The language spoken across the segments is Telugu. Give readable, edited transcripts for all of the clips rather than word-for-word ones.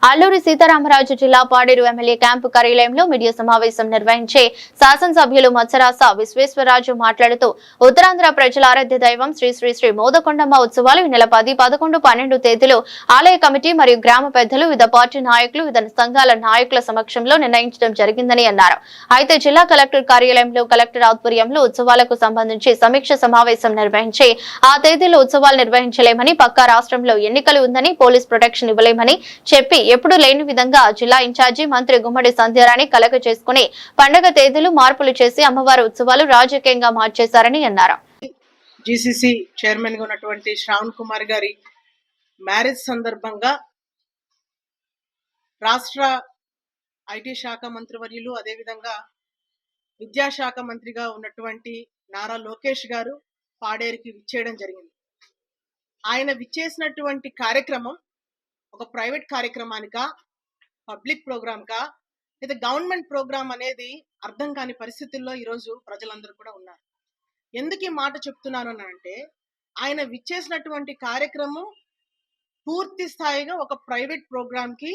అల్లూరి సీతారామరాజు జిల్లా పాడేరు ఎమ్మెల్యే క్యాంపు కార్యాలయంలో మీడియా సమావేశం నిర్వహించే శాసనసభ్యులు మత్సరాస విశ్వేశ్వరరాజు మాట్లాడుతూ ఉత్తరాంధ్ర ప్రజల ఆరాధ్య దైవం శ్రీ శ్రీ శ్రీ మోదకొండమ్మ ఉత్సవాలు ఈ నెల 10, 11, 12 తేదీలో ఆలయ కమిటీ మరియు గ్రామ పెద్దలు వివిధ పార్టీ నాయకులు వివిధ సంఘాల నాయకుల సమక్షంలో నిర్ణయించడం జరిగిందని అన్నారు. అయితే జిల్లా కలెక్టర్ కార్యాలయంలో కలెక్టర్ ఆధ్వర్యంలో ఉత్సవాలకు సంబంధించి సమీక్ష సమావేశం నిర్వహించి ఆ తేదీలో ఉత్సవాలు నిర్వహించలేమని, పక్కా రాష్ట్రంలో ఎన్నికలు ఉందని, పోలీస్ ప్రొటెక్షన్ ఇవ్వలేమని చెప్పి ఎప్పుడు లేని విధంగా జిల్లా ఇన్ఛార్జి మంత్రి గుమ్మడి సంధ్యారాణి కలగ చేసుకుని పండుగ తేదీలు మార్పులు చేసి అమ్మవారి ఉత్సవాలు రాజకీయంగా మార్చేశారని అన్నారు. జీసీసీ చైర్మన్ గా ఉన్నటువంటి శ్రావణ్ కుమార్ గారి మ్యారేజ్ సందర్భంగా రాష్ట్ర ఐటీ శాఖ మంత్రివర్యులు అదేవిధంగా విద్యాశాఖ మంత్రిగా ఉన్నటువంటి నారా లోకేష్ గారు పాడేరుకి విచ్చేయడం జరిగింది. ఆయన విచ్చేసినటువంటి కార్యక్రమం ఒక ప్రైవేట్ కార్యక్రమానికా, పబ్లిక్ ప్రోగ్రామ్కా, లేదా గవర్నమెంట్ ప్రోగ్రామ్ అనేది అర్థం కాని పరిస్థితుల్లో ఈరోజు ప్రజలందరూ కూడా ఉన్నారు. ఎందుకు ఈ మాట చెప్తున్నాను అంటే, ఆయన విచ్చేసినటువంటి కార్యక్రమం పూర్తి స్థాయిగా ఒక ప్రైవేట్ ప్రోగ్రామ్కి,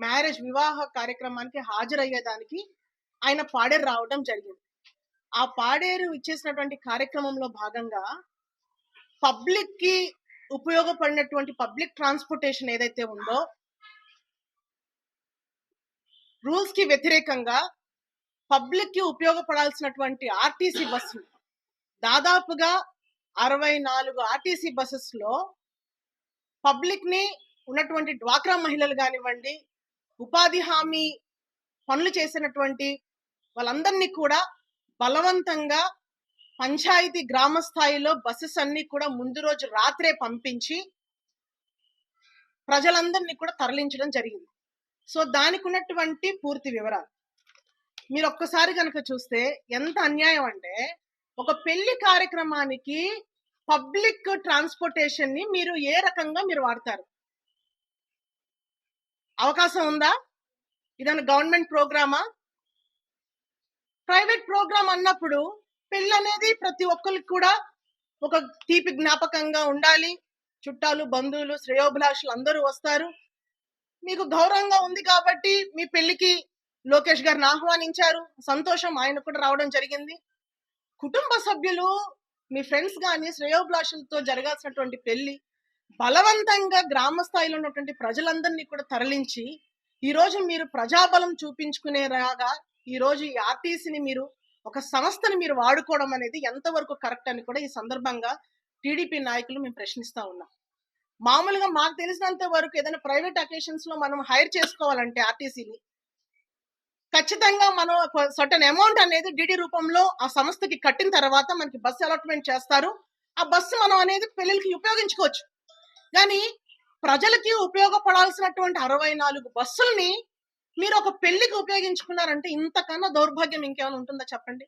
మ్యారేజ్ వివాహ కార్యక్రమానికి హాజరయ్యేదానికి ఆయన పాడేరు రావడం జరిగింది. ఆ పాడేరు ఇచ్చేసినటువంటి కార్యక్రమంలో భాగంగా పబ్లిక్ కి ఉపయోగపడినటువంటి పబ్లిక్ ట్రాన్స్పోర్టేషన్ ఏదైతే ఉందో, రూల్స్ కి వ్యతిరేకంగా పబ్లిక్ కి ఉపయోగపడాల్సినటువంటి ఆర్టీసీ బస్సులు దాదాపుగా 64 ఆర్టీసీ బస్సెస్ లో పబ్లిక్ ని ఉన్నటువంటి డ్వాక్రా మహిళలు కానివ్వండి, ఉపాధి హామీ పనులు చేసినటువంటి వాళ్ళందరినీ కూడా బలవంతంగా పంచాయతీ గ్రామ స్థాయిలో బస్సెస్ అన్ని కూడా ముందు రోజు రాత్రే పంపించి ప్రజలందరినీ కూడా తరలించడం జరిగింది. సో దానికి ఉన్నటువంటి పూర్తి వివరాలు మీరు ఒక్కసారి కనుక చూస్తే ఎంత అన్యాయం అంటే, ఒక పెళ్లి కార్యక్రమానికి పబ్లిక్ ట్రాన్స్పోర్టేషన్ ని మీరు ఏ రకంగా మీరు వాడతారు? అవకాశం ఉందా? ఇదన్నా గవర్నమెంట్ ప్రోగ్రామా? ప్రైవేట్ ప్రోగ్రామ్ అన్నప్పుడు పెళ్లి అనేది ప్రతి ఒక్కరికి కూడా ఒక తీపి జ్ఞాపకంగా ఉండాలి. చుట్టాలు, బంధువులు, శ్రేయోభిలాషులు అందరూ వస్తారు. మీకు గౌరవంగా ఉంది కాబట్టి మీ పెళ్లికి లోకేష్ గారిని ఆహ్వానించారు, సంతోషం, ఆయన కూడా రావడం జరిగింది. కుటుంబ సభ్యులు, మీ ఫ్రెండ్స్ కానీ శ్రేయోభిలాషులతో జరగాల్సినటువంటి పెళ్లి బలవంతంగా గ్రామ స్థాయిలో ఉన్నటువంటి ప్రజలందరినీ కూడా తరలించి ఈరోజు మీరు ప్రజాబలం చూపించుకునేలాగా ఈరోజు ఈ ఆర్టీసీని మీరు ఒక సంస్థని మీరు వాడుకోవడం అనేది ఎంతవరకు కరెక్ట్ అని కూడా ఈ సందర్భంగా టీడీపీ నాయకులు మేము ప్రశ్నిస్తా ఉన్నాం. మామూలుగా మాకు తెలిసినంత వరకు ఏదైనా ప్రైవేట్ అకేషన్స్ లో మనం హైర్ చేసుకోవాలంటే ఆర్టీసీని ఖచ్చితంగా మనం ఒక సర్టన్ అమౌంట్ అనేది డిడి రూపంలో ఆ సంస్థకి కట్టిన తర్వాత మనకి బస్సు అలాట్మెంట్ చేస్తారు. ఆ బస్సు మనం అనేది పెళ్లికి ఉపయోగించుకోవచ్చు. కానీ ప్రజలకి ఉపయోగపడాల్సినటువంటి 64 బస్సుల్ని మీరు ఒక పెళ్లికి ఉపయోగించుకున్నారంటే ఇంతకన్నా దౌర్భాగ్యం ఇంకేమైనా ఉంటుందా చెప్పండి.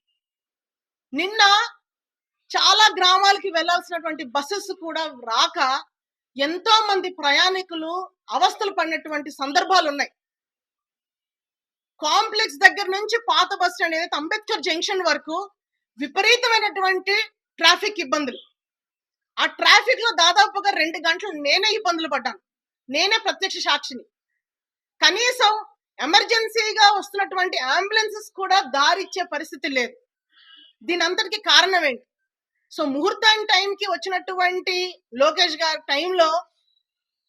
నిన్న చాలా గ్రామాలకి వెళ్లాల్సినటువంటి బస్సెస్ కూడా రాక ఎంతో మంది ప్రయాణికులు అవస్థలు పడినటువంటి సందర్భాలు ఉన్నాయి. కాంప్లెక్స్ దగ్గర నుంచి పాత బస్ స్టాండ్ ఏదైతే అంబేద్కర్ జంక్షన్ వరకు విపరీతమైనటువంటి ట్రాఫిక్ ఇబ్బందులు. ఆ ట్రాఫిక్ లో దాదాపుగా 2 గంటలు నేనే ఇబ్బందులు పడ్డాను. నేనే ప్రత్యక్ష సాక్షిని. కనీసం ఎమర్జెన్సీగా వస్తున్నటువంటి అంబులెన్సెస్ కూడా దారిచ్చే పరిస్థితి లేదు. దీని అంతటికి కారణం ఏంటి? సో ముహూర్తం టైంకి వచ్చినటువంటి లోకేష్ గారి టైంలో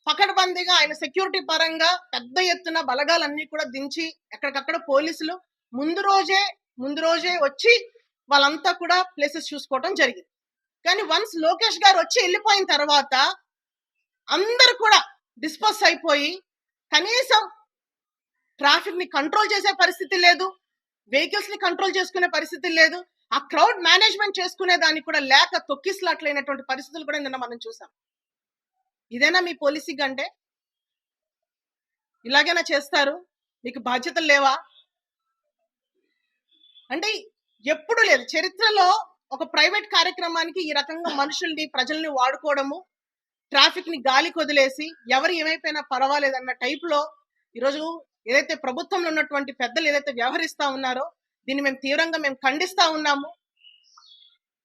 పకడ్బందీగా ఆయన సెక్యూరిటీ పరంగా పెద్ద ఎత్తున బలగాలన్నీ కూడా దించి ఎక్కడికక్కడ పోలీసులు ముందు రోజే వచ్చి వాళ్ళంతా కూడా ప్లేసెస్ చూసుకోవడం జరిగింది. కానీ వన్స్ లోకేష్ గారు వచ్చి వెళ్ళిపోయిన తర్వాత అందరు కూడా డిస్పర్స్ అయిపోయి కనీసం ట్రాఫిక్ ని కంట్రోల్ చేసే పరిస్థితి లేదు, వెహికల్స్ ని కంట్రోల్ చేసుకునే పరిస్థితి లేదు, ఆ క్రౌడ్ మేనేజ్మెంట్ చేసుకునే దానికి కూడా లేక తొక్కిసలాట్లైనటువంటి పరిస్థితులు కూడా నిన్న మనం చూసాం. ఇదేనా మీ పాలసీ? అంటే ఇలాగైనా చేస్తారు? మీకు బాధ్యతలు లేవా? అంటే ఎప్పుడు లేదు చరిత్రలో ఒక ప్రైవేట్ కార్యక్రమానికి ఈ రకంగా మనుషుల్ని, ప్రజల్ని వాడుకోవడము, ట్రాఫిక్ ని గాలి కొదిలేసి ఎవరు ఏమైపోయినా పర్వాలేదన్న టైప్ లో ఈరోజు ఏదైతే ప్రభుత్వంలో ఉన్నటువంటి పెద్దలు ఏదైతే వ్యవహరిస్తా ఉన్నారో దీన్ని మేము తీవ్రంగా ఖండిస్తా ఉన్నాము.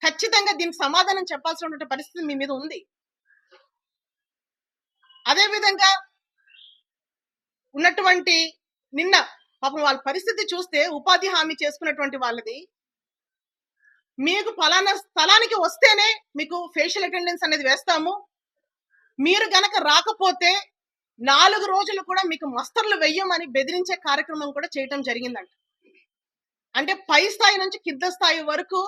ఖచ్చితంగా దీనికి సమాధానం చెప్పాల్సినటువంటి పరిస్థితి మీ మీద ఉంది. అదే విధంగా ఉన్నటువంటి నిన్న పాపం వాళ్ళ పరిస్థితి చూస్తే ఉపాధి హామీ చేసుకున్నటువంటి వాళ్ళది మీకు ఫలానా స్థలానికి వస్తేనే మీకు ఫేషియల్ అటెండెన్స్ అనేది వేస్తాము, మీరు గనక రాకపోతే 4 రోజులు కూడా మీకు మస్తర్లు వెయ్యమని బెదిరించే కార్యక్రమం కూడా చేయటం జరిగిందంట. అంటే పై స్థాయి నుంచి కింద స్థాయి వరకు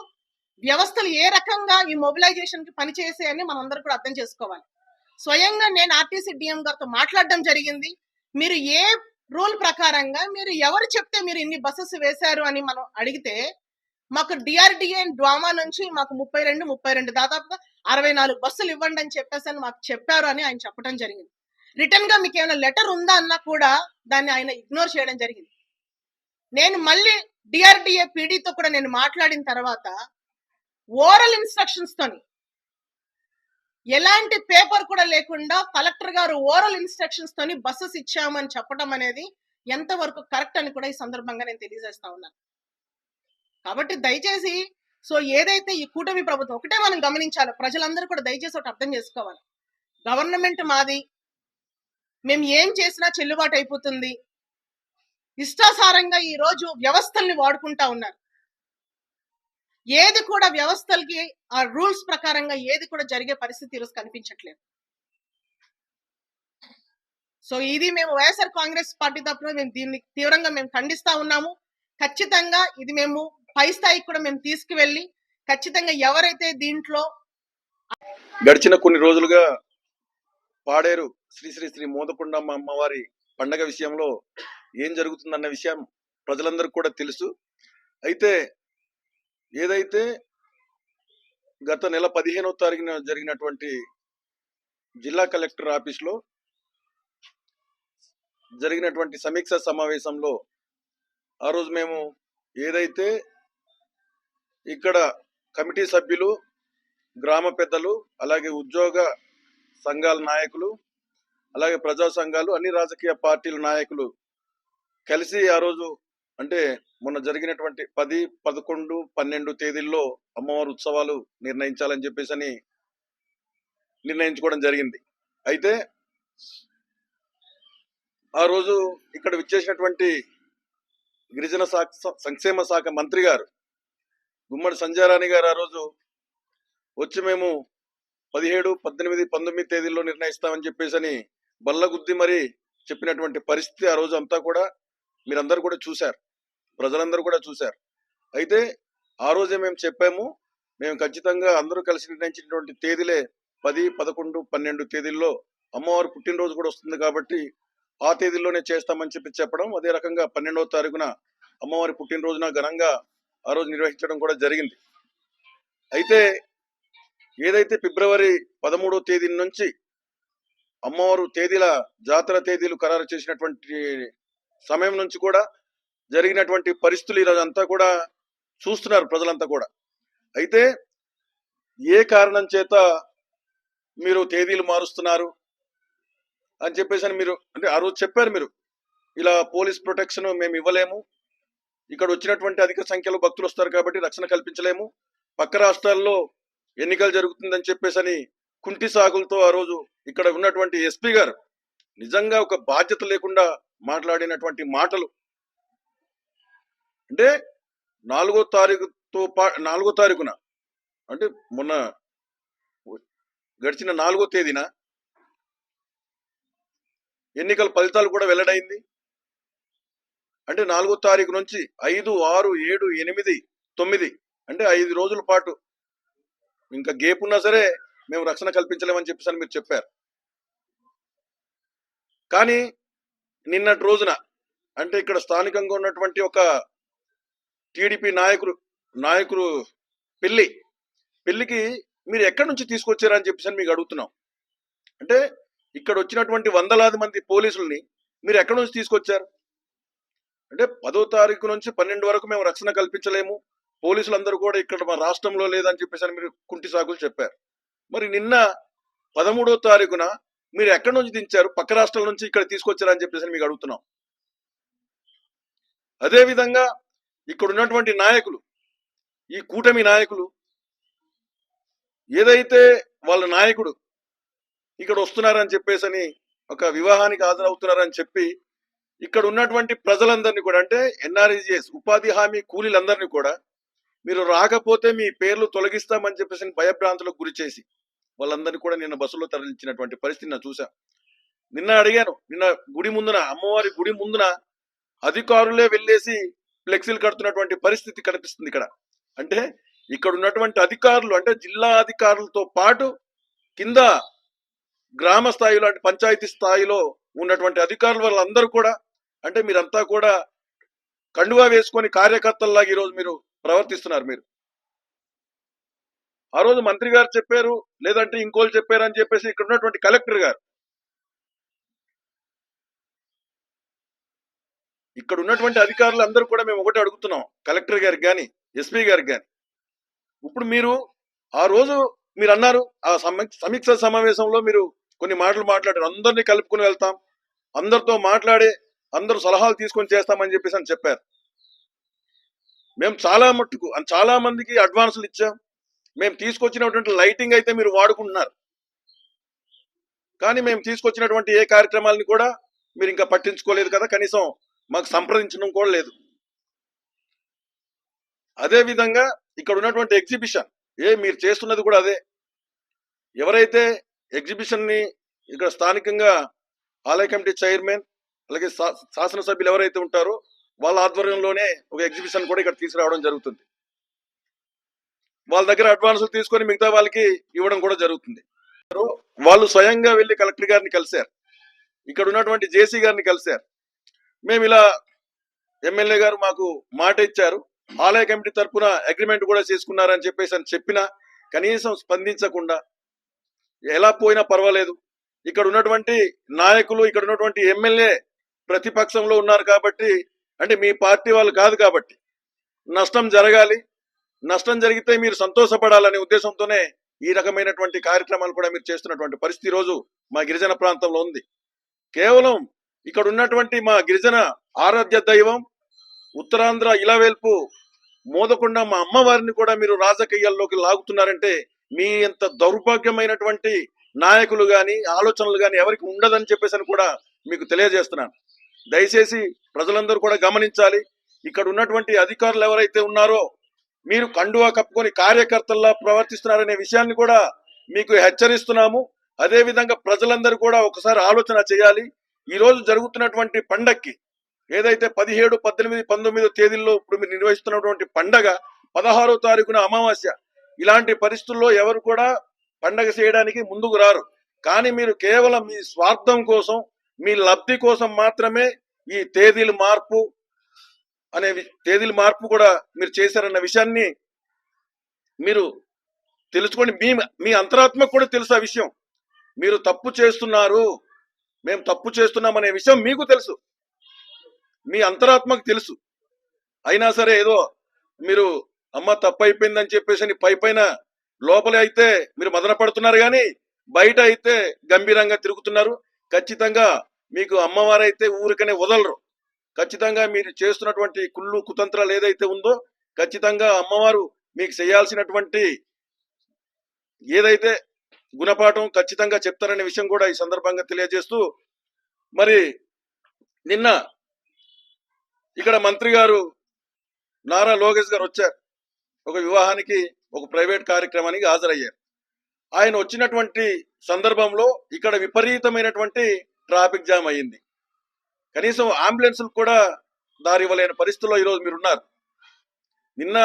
వ్యవస్థలు ఏ రకంగా ఈ మొబిలైజేషన్ కి పనిచేసాయని మనం అందరూ కూడా అర్థం చేసుకోవాలి. స్వయంగా నేను ఆర్టీసీ డిఎం గారితో మాట్లాడడం జరిగింది. మీరు ఏ రూల్ ప్రకారంగా మీరు ఎవరు చెప్తే మీరు ఇన్ని బస్సెస్ వేశారు అని మనం అడిగితే మాకు డిఆర్డిఏ డ్వామా నుంచి మాకు 32 దాదాపుగా 64 బస్సులు ఇవ్వండి అని చెప్పేసి మాకు చెప్పారు అని ఆయన చెప్పడం జరిగింది. రిటర్న్ గా మీకు ఏమైనా లెటర్ ఉందా అన్నా కూడా దాన్ని ఆయన ఇగ్నోర్ చేయడం జరిగింది. నేను మళ్ళీ డిఆర్డిఏ పీడీతో కూడా నేను మాట్లాడిన తర్వాత ఓరల్ ఇన్స్ట్రక్షన్స్ తోని ఎలాంటి పేపర్ కూడా లేకుండా కలెక్టర్ గారు ఓరల్ ఇన్స్ట్రక్షన్స్ తోని బస్సెస్ ఇచ్చామని చెప్పడం అనేది ఎంతవరకు కరెక్ట్ అని కూడా ఈ సందర్భంగా నేను తెలియజేస్తా ఉన్నాను. కాబట్టి దయచేసి ఏదైతే ఈ కూటమి ప్రభుత్వం ఒకటే మనం గమనించాలి, ప్రజలందరూ కూడా దయచేసి ఒకటి అర్థం చేసుకోవాలి. గవర్నమెంట్ మాది, మేము ఏం చేసినా చెల్లుబాటు అయిపోతుంది, ఇష్టాసారంగా ఈ రోజు వ్యవస్థల్ని వాడుకుంటా ఉన్నారు. ఏది కూడా వ్యవస్థలకి ఆ రూల్స్ ప్రకారంగా ఏది కూడా జరిగే పరిస్థితి ఈరోజు కనిపించట్లేదు. ఇది మేము వైఎస్ఆర్ కాంగ్రెస్ పార్టీ తరఫున మేము దీన్ని తీవ్రంగా మేము ఖండిస్తా ఉన్నాము. ఖచ్చితంగా ఇది మేము పై స్థాయికి కూడా మేము తీసుకువెళ్ళి ఖచ్చితంగా ఎవరైతే దీంట్లో గడిచిన కొన్ని రోజులుగా పాడేరు శ్రీ శ్రీ శ్రీ మోదకొండమ్మ అమ్మవారి పండగ విషయంలో ఏం జరుగుతుందన్న విషయం ప్రజలందరికీ కూడా తెలుసు. అయితే ఏదైతే గత నెల 15వ తారీఖున జరిగినటువంటి జిల్లా కలెక్టర్ ఆఫీస్లో జరిగినటువంటి సమీక్ష సమావేశంలో ఆ రోజు మేము ఏదైతే ఇక్కడ కమిటీ సభ్యులు, గ్రామ పెద్దలు, అలాగే ఉద్యోగ సంఘాల నాయకులు, అలాగే ప్రజా సంఘాలు, అన్ని రాజకీయ పార్టీల నాయకులు కలిసి ఆ రోజు అంటే మొన్న జరిగినటువంటి 10, 11, 12 తేదీల్లో అమ్మవారి ఉత్సవాలు నిర్ణయించాలని చెప్పేసి నిర్ణయించుకోవడం జరిగింది. అయితే ఆ రోజు ఇక్కడ విచ్చేసినటువంటి గిరిజన సంక్షేమ శాఖ మంత్రి గారు గుమ్మడి సంజయరాణి గారు ఆ రోజు వచ్చి మేము 17, 18, 19 తేదీల్లో నిర్ణయిస్తామని చెప్పేసి బల్లగుద్ది మరి చెప్పినటువంటి పరిస్థితి ఆ రోజు అంతా కూడా మీరందరూ కూడా చూశారు, ప్రజలందరూ కూడా చూశారు. అయితే ఆ రోజే మేము చెప్పాము, మేము ఖచ్చితంగా అందరూ కలిసి నిర్ణయించినటువంటి తేదీలే 10, 11, 12 తేదీల్లో అమ్మవారి పుట్టినరోజు కూడా వస్తుంది కాబట్టి ఆ తేదీల్లోనే చేస్తామని చెప్పడం, అదే రకంగా 12వ తారీఖున అమ్మవారి పుట్టినరోజున ఘనంగా ఆ రోజు నిర్వహించడం కూడా జరిగింది. అయితే ఏదైతే ఫిబ్రవరి 13వ తేదీ నుంచి అమ్మవారు తేదీల జాతర తేదీలు ఖరారు చేసినటువంటి సమయం నుంచి కూడా జరిగినటువంటి పరిస్థితులు ఈరోజు అంతా కూడా చూస్తున్నారు ప్రజలంతా కూడా. అయితే ఏ కారణం చేత మీరు తేదీలు మారుస్తున్నారు అని చెప్పేసి మీరు అంటే ఆ రోజు చెప్పారు, మీరు ఇలా పోలీస్ ప్రొటెక్షన్ మేము ఇవ్వలేము, ఇక్కడ వచ్చినటువంటి అధిక సంఖ్యలో భక్తులు వస్తారు కాబట్టి రక్షణ కల్పించలేము, పక్క రాష్ట్రాల్లో ఎన్నికలు జరుగుతుందని చెప్పేసి కుంటి సాగులతో ఆ రోజు ఇక్కడ ఉన్నటువంటి ఎస్పీ గారు నిజంగా ఒక బాధ్యత లేకుండా మాట్లాడినటువంటి మాటలు. అంటే 4వ తారీఖున అంటే మొన్న గడిచిన 4వ తేదీన ఎన్నికల ఫలితాలు కూడా వెల్లడైంది. అంటే 4వ తారీఖు నుంచి 5, 6, 7, 8, 9 అంటే 5 రోజుల పాటు ఇంకా గేప్ ఉన్నా సరే మేము రక్షణ కల్పించలేమని చెప్పేసి మీరు చెప్పారు. కానీ నిన్నటి రోజున అంటే ఇక్కడ స్థానికంగా ఉన్నటువంటి ఒక టీడీపీ నాయకులు పెళ్లికి మీరు ఎక్కడి నుంచి తీసుకొచ్చారని చెప్పేసి మీకు అడుగుతున్నాం. అంటే ఇక్కడ వచ్చినటువంటి వందలాది మంది పోలీసుల్ని మీరు ఎక్కడి నుంచి తీసుకొచ్చారు? అంటే 10వ తారీఖు నుంచి 12 వరకు మేము రక్షణ కల్పించలేము, పోలీసులందరూ కూడా ఇక్కడ మా రాష్ట్రంలో లేదని చెప్పేసి మీరు కుంటి సాకులు చెప్పారు. మరి నిన్న 13వ తారీఖున మీరు ఎక్కడి నుంచి దించారు? పక్క రాష్ట్రాల నుంచి ఇక్కడ తీసుకొచ్చారని చెప్పేసి మీకు అడుగుతున్నాం. అదే విధంగా ఇక్కడ ఉన్నటువంటి నాయకులు, ఈ కూటమి నాయకులు ఏదైతే వాళ్ళ నాయకుడు ఇక్కడ వస్తున్నారని చెప్పేసి ఒక వివాహానికి హాజరవుతున్నారని చెప్పి ఇక్కడ ఉన్నటువంటి ప్రజలందరినీ కూడా అంటే ఎన్ఆర్ఈజిఎస్ ఉపాధి హామీ కూలీలందరినీ కూడా మీరు రాకపోతే మీ పేర్లు తొలగిస్తామని చెప్పేసి భయభ్రాంతులకు గురి చేసి వాళ్ళందరినీ కూడా నిన్న బస్సులో తరలించినటువంటి పరిస్థితి నేను చూసా. నిన్న అడిగాను, నిన్న గుడి ముందున అమ్మవారి గుడి ముందున అధికారులే వెళ్ళేసి ఫ్లెక్సీలు కడుతున్నటువంటి పరిస్థితి కనిపిస్తుంది ఇక్కడ. అంటే ఇక్కడ ఉన్నటువంటి అధికారులు అంటే జిల్లా అధికారులతో పాటు కింద గ్రామ స్థాయిలో అంటే పంచాయతీ స్థాయిలో ఉన్నటువంటి అధికారులు వాళ్ళందరూ కూడా అంటే మీరంతా కూడా కండువా వేసుకొని కార్యకర్తల్లాగా ఈరోజు మీరు ప్రవర్తిస్తున్నారు. మీరు ఆ రోజు మంత్రి గారు చెప్పారు, లేదంటే ఇంకోళ్ళు చెప్పారు అని చెప్పేసి ఇక్కడ ఉన్నటువంటి కలెక్టర్ గారు, ఇక్కడ ఉన్నటువంటి అధికారులు అందరూ కూడా మేము ఒకటే అడుగుతున్నాం, కలెక్టర్ గారికి కానీ ఎస్పీ గారికి కానీ. ఇప్పుడు మీరు ఆ రోజు మీరు అన్నారు ఆ సమీక్ష సమావేశంలో మీరు కొన్ని మాటలు మాట్లాడారు, అందరినీ కలుపుకుని వెళ్తాం, అందరితో మాట్లాడి అందరూ సలహాలు తీసుకొని చేస్తామని చెప్పేసి అని చెప్పారు. మేము చాలా మట్టుకు చాలా మందికి అడ్వాన్సులు ఇచ్చాం. మేము తీసుకొచ్చినటువంటి లైటింగ్ అయితే మీరు వాడుకుంటున్నారు, కానీ మేము తీసుకొచ్చినటువంటి ఏ కార్యక్రమాలని కూడా మీరు ఇంకా పట్టించుకోలేదు కదా, కనీసం మాకు సంప్రదించడం కూడా లేదు. అదే విధంగా ఇక్కడ ఉన్నటువంటి ఎగ్జిబిషన్ మీరు చేస్తున్నది కూడా అదే. ఎవరైతే ఎగ్జిబిషన్ ని ఇక్కడ స్థానికంగా ఆలయ కమిటీ చైర్మన్ అలాగే శాసనసభ్యులు ఎవరైతే ఉంటారో వాళ్ళ ఆధ్వర్యంలోనే ఒక ఎగ్జిబిషన్ కూడా ఇక్కడ తీసుకురావడం జరుగుతుంది. వాళ్ళ దగ్గర అడ్వాన్సులు తీసుకొని మిగతా వాళ్ళకి ఇవ్వడం కూడా జరుగుతుంది. వాళ్ళు స్వయంగా వెళ్లి కలెక్టర్ గారిని కలిశారు, ఇక్కడ ఉన్నటువంటి జేసీ గారిని కలిశారు. మేము ఇలా ఎమ్మెల్యే గారు మాకు మాట ఇచ్చారు, ఆలయ కమిటీ తరఫున అగ్రిమెంట్ కూడా చేసుకున్నారని చెప్పేసి అని చెప్పినా కనీసం స్పందించకుండా ఎలా పోయినా పర్వాలేదు, ఇక్కడ ఉన్నటువంటి నాయకులు ఇక్కడ ఉన్నటువంటి ఎమ్మెల్యే ప్రతిపక్షంలో ఉన్నారు కాబట్టి అంటే మీ పార్టీ వాళ్ళు కాదు కాబట్టి నష్టం జరగాలి, నష్టం జరిగితే మీరు సంతోషపడాలనే ఉద్దేశంతోనే ఈ రకమైనటువంటి కార్యక్రమాలు కూడా మీరు చేస్తున్నటువంటి పరిస్థితి రోజు మా గిరిజన ప్రాంతంలో ఉంది. కేవలం ఇక్కడ ఉన్నటువంటి మా గిరిజన ఆరాధ్య దైవం ఉత్తరాంధ్ర ఇలవేల్పు మోదకొండ మా అమ్మవారిని కూడా మీరు రాజకీయాల్లోకి లాగుతున్నారంటే మీ ఎంత దౌర్భాగ్యమైనటువంటి నాయకులు గాని ఆలోచనలు గాని ఎవరికి ఉండదని చెప్పేసి కూడా మీకు తెలియజేస్తున్నాను. దయచేసి ప్రజలందరూ కూడా గమనించాలి, ఇక్కడ ఉన్నటువంటి అధికారులు ఎవరైతే ఉన్నారో మీరు కండువా కప్పుకొని కార్యకర్తల్లా ప్రవర్తిస్తున్నారనే విషయాన్ని కూడా మీకు హెచ్చరిస్తున్నాము. అదే విధంగా ప్రజలందరూ కూడా ఒకసారి ఆలోచన చేయాలి. ఈ రోజు జరుగుతున్నటువంటి పండక్కి ఏదైతే 17, 18, 19 తేదీల్లో ఇప్పుడు మీరు నిర్వహిస్తున్నటువంటి పండగ 16వ తారీఖున అమావాస్య. ఇలాంటి పరిస్థితుల్లో ఎవరు కూడా పండగ చేయడానికి ముందుకు రారు. కానీ మీరు కేవలం మీ స్వార్థం కోసం మీ లబ్ధి కోసం మాత్రమే ఈ తేదీల మార్పు కూడా మీరు చేశారన్న విషయాన్ని మీరు తెలుసుకోండి. మీ అంతరాత్మకు కూడా తెలుసు ఆ విషయం. మీరు తప్పు చేస్తున్నారు, మేము తప్పు చేస్తున్నాం అనే విషయం మీకు తెలుసు, మీ అంతరాత్మకు తెలుసు. అయినా సరే ఏదో మీరు అమ్మ తప్పు అయిపోయిందని చెప్పేసి పైన లోపల అయితే మీరు మదన పడుతున్నారు, కానీ బయట అయితే గంభీరంగా తిరుగుతున్నారు. ఖచ్చితంగా మీకు అమ్మవారైతే ఊరికనే వదలరు. ఖచ్చితంగా మీరు చేస్తున్నటువంటి కుళ్ళు కుతంత్రాలు ఏదైతే ఉందో ఖచ్చితంగా అమ్మవారు మీకు చేయాల్సినటువంటి ఏదైతే గుణపాఠం ఖచ్చితంగా చెప్తారనే విషయం కూడా ఈ సందర్భంగా తెలియజేస్తూ, మరి నిన్న ఇక్కడ మంత్రి గారు నారా లోకేష్ గారు వచ్చారు, ఒక వివాహానికి ఒక ప్రైవేట్ కార్యక్రమానికి హాజరయ్యారు. ఆయన వచ్చినటువంటి సందర్భంలో ఇక్కడ విపరీతమైనటువంటి ట్రాఫిక్ జామ్ అయ్యింది. కనీసం అంబులెన్స్లు కూడా దారి ఇవ్వలేని పరిస్థితుల్లో ఈరోజు మీరున్నారు. నిన్న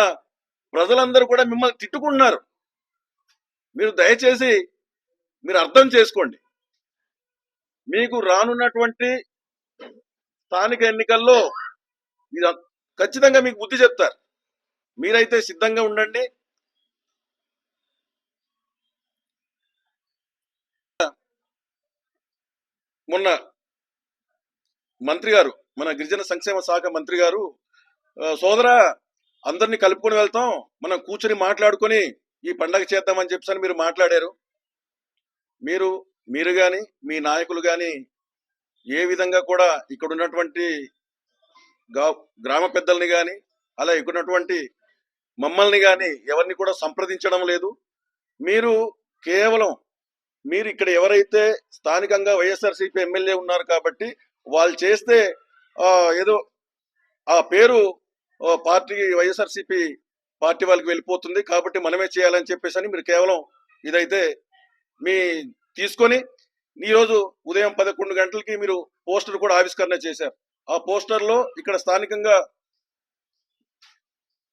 ప్రజలందరూ కూడా మిమ్మల్ని తిట్టుకుంటున్నారు. మీరు దయచేసి మీరు అర్థం చేసుకోండి, మీకు రానున్నటువంటి స్థానిక ఎన్నికల్లో ఖచ్చితంగా మీకు బుద్ధి చెప్తారు. మీరైతే సిద్ధంగా ఉండండి. మొన్న మంత్రి గారు, మన గిరిజన సంక్షేమ శాఖ మంత్రి గారు, సోదరా అందరినీ కలుపుకొని వెళ్తాం, మనం కూర్చొని మాట్లాడుకొని ఈ పండగ చేద్దామని చెప్పని మీరు మాట్లాడారు. మీరు కానీ మీ నాయకులు కానీ ఏ విధంగా కూడా ఇక్కడ ఉన్నటువంటి గ్రామ పెద్దల్ని కానీ అలా ఇక్కడ ఉన్నటువంటి మమ్మల్ని కానీ ఎవరిని కూడా సంప్రదించడం లేదు. మీరు కేవలం మీరు ఇక్కడ ఎవరైతే స్థానికంగా వైఎస్ఆర్సీపీ ఎమ్మెల్యే ఉన్నారు కాబట్టి వాళ్ళు చేస్తే ఏదో ఆ పేరు పార్టీ వైఎస్ఆర్సీపీ పార్టీ వాళ్ళకి వెళ్ళిపోతుంది, కాబట్టి మనమే చేయాలని చెప్పేసి అని మీరు కేవలం ఇదైతే మీ తీసుకొని ఈరోజు ఉదయం 11 గంటలకి మీరు పోస్టర్ కూడా ఆవిష్కరణ చేశారు. ఆ పోస్టర్లో ఇక్కడ స్థానికంగా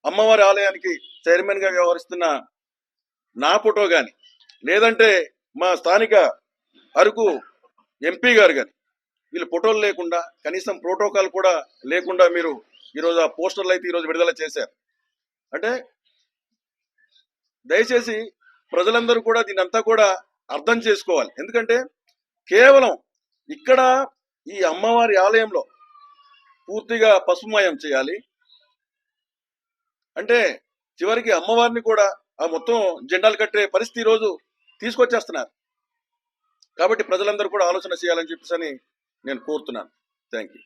అమ్మవారి ఆలయానికి చైర్మన్ గా వ్యవహరిస్తున్న నా ఫోటో కానీ, లేదంటే మా స్థానిక అరకు ఎంపీ గారు కానీ, వీళ్ళు ఫోటోలు లేకుండా కనీసం ప్రోటోకాల్ కూడా లేకుండా మీరు ఈరోజు ఆ పోస్టర్లు అయితే ఈరోజు విడుదల చేశారు. అంటే దయచేసి ప్రజలందరూ కూడా దీనంతా కూడా అర్థం చేసుకోవాలి. ఎందుకంటే కేవలం ఇక్కడ ఈ అమ్మవారి ఆలయంలో పూర్తిగా పసుపుమయం చేయాలి అంటే చివరికి అమ్మవారిని కూడా ఆ మొత్తం జెండాలు కట్టే పరిస్థితి ఈరోజు తీసుకొచ్చేస్తున్నారు. కాబట్టి ప్రజలందరూ కూడా ఆలోచన చేయాలని చెప్పేసి నేను కోరుతున్నాను. Thank you.